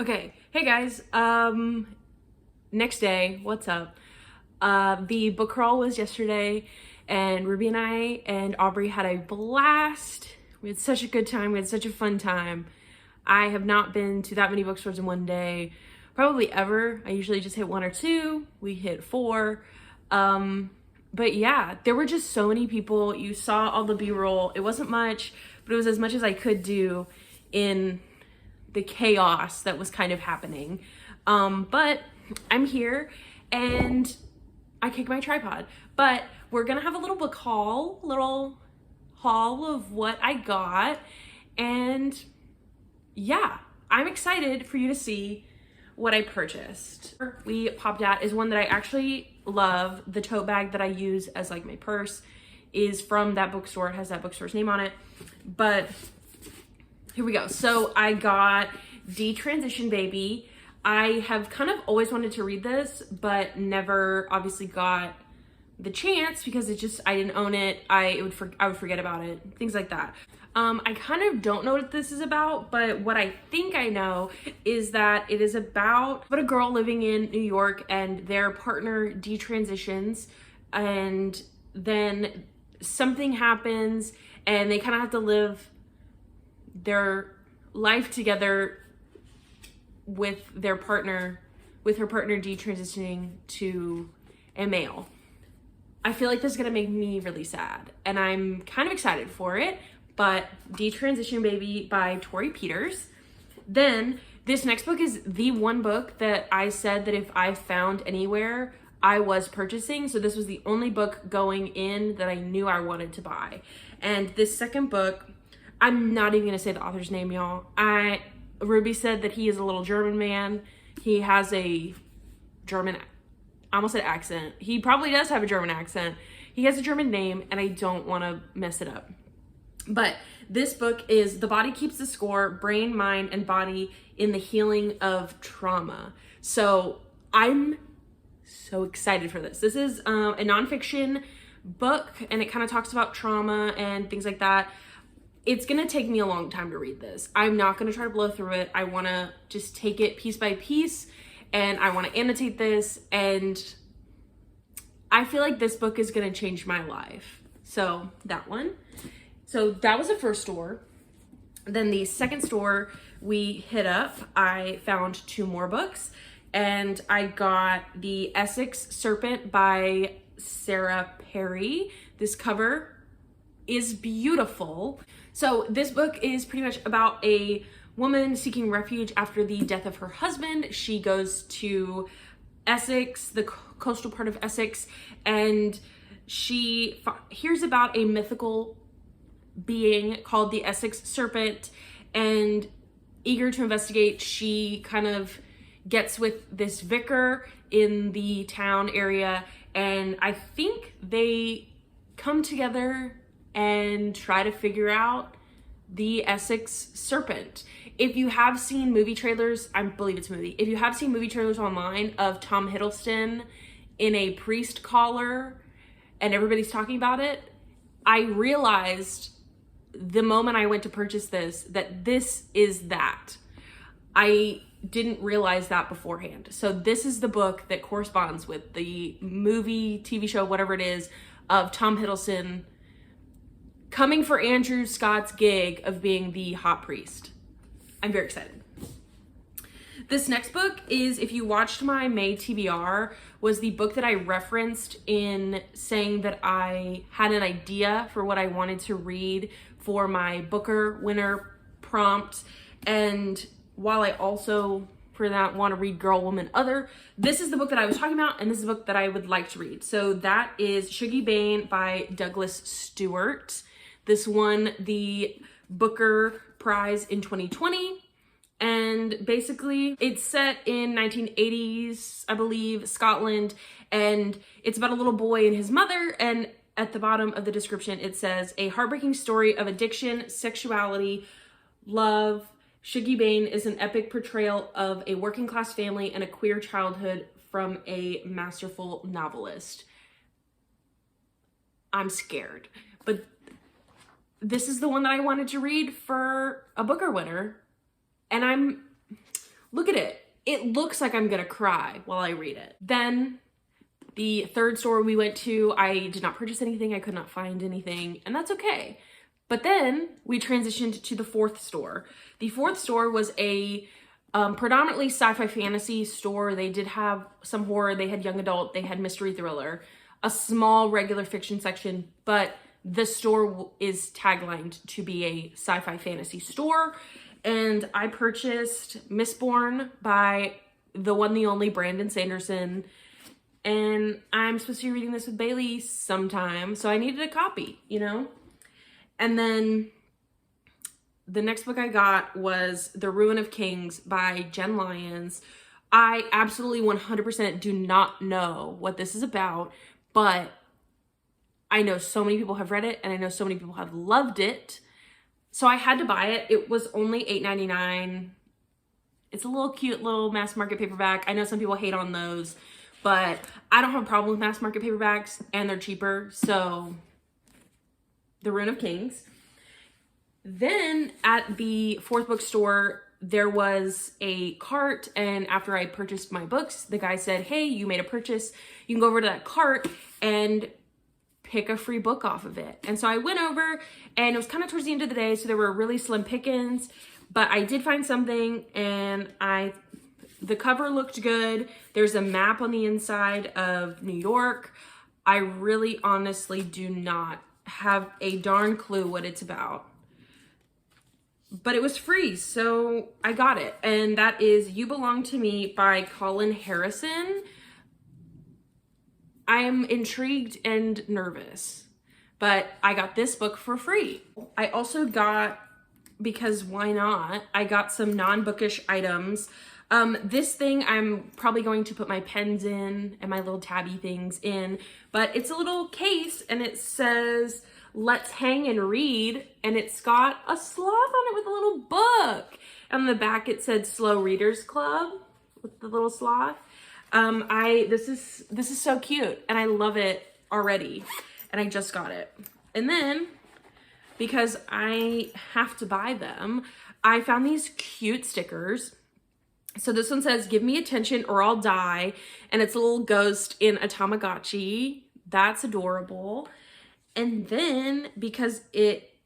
Okay, hey guys, next day, what's up? The book crawl was yesterday, and Ruby and I and Aubrey had a blast. We had such a good time, we had such a fun time. I have not been to that many bookstores in one day, probably ever. I usually just hit one or two, we hit four. But yeah, there were just so many people. You saw all the B-roll. It wasn't much, but it was as much as I could do in the chaos that was kind of happening. But I'm here and I kicked my tripod. But we're gonna have a little book haul, little haul of what I got. And yeah, I'm excited for you to see what I purchased. We popped at is one that I actually love. The tote bag that I use as like my purse is from that bookstore. It has that bookstore's name on it. But here we go. So I got Detransition Baby. I have kind of always wanted to read this, but never obviously got the chance because I didn't own it. I would forget about it, things like that. I kind of don't know what this is about, but what I think I know is that it is about a girl living in New York and their partner detransitions, and then something happens and they kind of have to live their life together with her partner detransitioning to a male. I feel like this is gonna make me really sad, and I'm kind of excited for it. But Detransition Baby by Tori Peters. Then this next book is the one book that I said that if I found anywhere I was purchasing. So this was the only book going in that I knew I wanted to buy. And this second book, I'm not even gonna say the author's name, y'all. Ruby said that he is a little German man. He has a German, I almost said accent. He probably does have a German accent. He has a German name and I don't wanna mess it up. But this book is The Body Keeps the Score, Brain, Mind, and Body in the Healing of Trauma. So I'm so excited for this. This is a nonfiction book, and it kind of talks about trauma and things like that. It's gonna take me a long time to read this. I'm not gonna try to blow through it. I wanna just take it piece by piece, and I wanna annotate this, and I feel like this book is gonna change my life. So that one. So that was the first store. Then the second store we hit up, I found two more books, and I got the Essex Serpent by Sarah Perry. This cover is beautiful. So this book is pretty much about a woman seeking refuge after the death of her husband. She goes to Essex, the coastal part of Essex, and she hears about a mythical being called the Essex Serpent, and eager to investigate, she kind of gets with this vicar in the town area, and I think they come together and try to figure out the Essex Serpent. If you have seen movie trailers, I believe it's a movie, if you have seen movie trailers online of Tom Hiddleston in a priest collar and everybody's talking about it, I realized the moment I went to purchase this that this is that. I didn't realize that beforehand. So this is the book that corresponds with the movie, TV show, whatever it is, of Tom Hiddleston coming for Andrew Scott's gig of being the hot priest. I'm very excited. This next book is, if you watched my May TBR, was the book that I referenced in saying that I had an idea for what I wanted to read for my Booker winner prompt. And while I also, for that, want to read Girl, Woman, Other, this is the book that I was talking about, and this is the book that I would like to read. So that is Siggy Bane by Douglas Stewart. This won the Booker Prize in 2020. And basically it's set in 1980s, I believe, Scotland, and it's about a little boy and his mother. And at the bottom of the description, it says, a heartbreaking story of addiction, sexuality, love. Siggy Bane is an epic portrayal of a working class family and a queer childhood from a masterful novelist. I'm scared, but this is the one that I wanted to read for a Booker winner. And I'm look at it. It looks like I'm gonna cry while I read it. Then the third store we went to, I did not purchase anything. I could not find anything, and that's okay. But then we transitioned to the fourth store. The fourth store was a predominantly sci-fi fantasy store. They did have some horror, they had young adult, they had mystery thriller, a small regular fiction section, but the store is taglined to be a sci-fi fantasy store. And I purchased Mistborn by the one, the only Brandon Sanderson. And I'm supposed to be reading this with Bailey sometime, so I needed a copy, you know? And then the next book I got was The Ruin of Kings by Jen Lyons. I absolutely 100% do not know what this is about, but I know so many people have read it, and I know so many people have loved it. So I had to buy it. It was only $8.99. It's a little cute little mass market paperback. I know some people hate on those, but I don't have a problem with mass market paperbacks, and they're cheaper. So The Ruin of Kings. Then at the fourth bookstore, there was a cart, and after I purchased my books, the guy said, hey, you made a purchase. You can go over to that cart and pick a free book off of it. And so I went over, and it was kind of towards the end of the day, so there were really slim pickings, but I did find something, and the cover looked good. There's a map on the inside of New York. I really honestly do not have a darn clue what it's about, but it was free, so I got it. And that is You Belong to Me by Colin Harrison. I am intrigued and nervous, but I got this book for free. I also got, because why not, I got some non-bookish items. This thing I'm probably going to put my pens in and my little tabby things in, but it's a little case, and it says, let's hang and read, and it's got a sloth on it with a little book. On the back it said Slow Readers Club with the little sloth. This is so cute, and I love it already, and I just got it. And then, because I have to buy them, I found these cute stickers. So this one says, give me attention or I'll die, and it's a little ghost in a Tamagotchi. That's adorable. And then, because it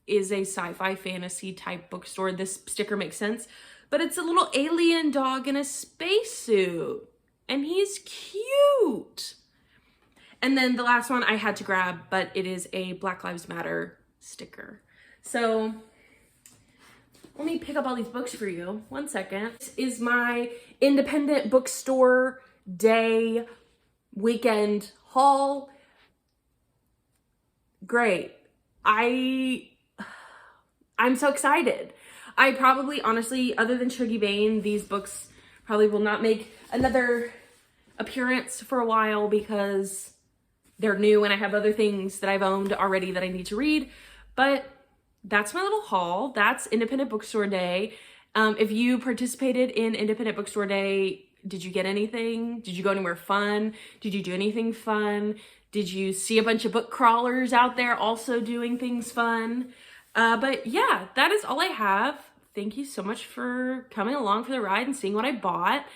is a sci-fi fantasy type bookstore, this sticker makes sense, but it's a little alien dog in a spacesuit, and he's cute. And then the last one I had to grab, but it is a Black Lives Matter sticker. So let me pick up all these books for you. One second. This is my independent bookstore day weekend haul. Great. I'm so excited. I probably, honestly, other than Siggy Bane, these books probably will not make another appearance for a while because they're new and I have other things that I've owned already that I need to read. But that's my little haul. That's Independent Bookstore Day. If you participated in Independent Bookstore Day, did you get anything? Did you go anywhere fun? Did you do anything fun? Did you see a bunch of book crawlers out there also doing things fun? But yeah, that is all I have. Thank you so much for coming along for the ride and seeing what I bought.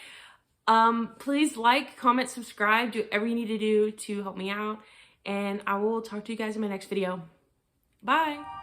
Please like, comment, subscribe, do whatever you need to do to help me out. And I will talk to you guys in my next video. Bye.